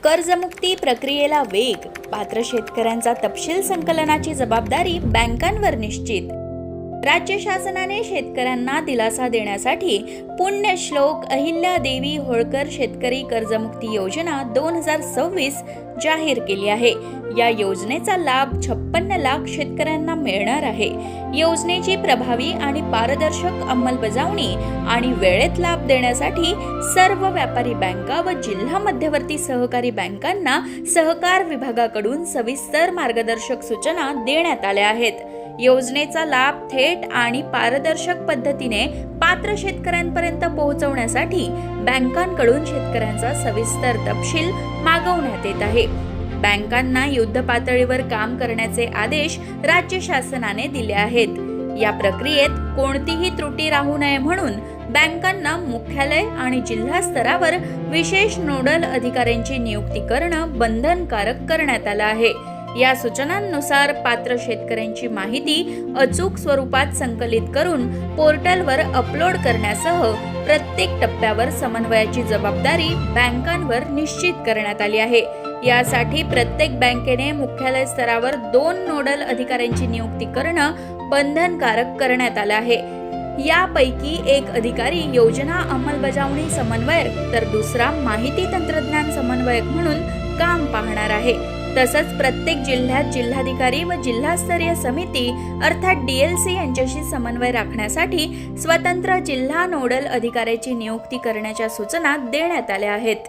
कर्जमुक्ती प्रक्रियेला वेग, पात्र शेतकऱ्यांचा तपशील संकलनाची जबाबदारी बँकांवर निश्चित। राज्य शासनाने शेतकऱ्यांना दिलासा देण्यासाठी पुण्यश्लोक अहिल्यादेवी होळकर शेतकरी कर्जमुक्ती योजना 2026 जाहीर केली आहे। या योजनेचा लाभ 56 लाख शेतकऱ्यांना मिळणार आहे। योजनेची प्रभावी आणि पारदर्शक अंमलबजावणी आणि वेळेत लाभ देण्यासाठी सर्व व्यापारी बँका व जिल्हा मध्यवर्ती सहकारी बँकांना सहकार विभागाकडून सविस्तर मार्गदर्शक सूचना देण्यात आल्या आहेत। योजनेचा लाभ थेट आणि पारदर्शक पद्धतीने पात्र शेतकऱ्यांपर्यंत पोहोचवण्यासाठी बँकांकडून शेतकऱ्यांचा सविस्तर तपशील मागवण्यात येत आहे। बँकांना युद्ध पातळीवर काम करण्याचे आदेश राज्य शासनाने दिले आहेत। या प्रक्रियेत कोणतीही त्रुटी राहू नये म्हणून बँकांना मुख्यालय आणि जिल्हा स्तरावर विशेष नोडल अधिकाऱ्यांची नियुक्ती करणं बंधनकारक करण्यात आलं आहे। या सूचनांनुसार पात्र शेतकऱ्यांची माहिती अचूक स्वरूपात संकलित करून पोर्टलवर अपलोड करण्यासह प्रत्येक टप्प्यावर समन्वयाची जबाबदारी बँकांवर निश्चित करण्यात आली आहे। यासाठी प्रत्येक बँकेने मुख्यालय स्तरावर 2 नोडल अधिकाऱ्यांची नियुक्ती करणं बंधनकारक करण्यात आलं आहे। यापैकी एक अधिकारी योजना अंमलबजावणी समन्वयक तर दुसरा माहिती तंत्रज्ञान समन्वयक म्हणून काम पाहणार आहे। तसंच प्रत्येक जिल्ह्यात जिल्हाधिकारी व जिल्हास्तरीय समिती अर्थात DLC यांच्याशी समन्वय राखण्यासाठी स्वतंत्र जिल्हा नोडल अधिकाऱ्याची नियुक्ती करण्याच्या सूचना देण्यात आल्या आहेत।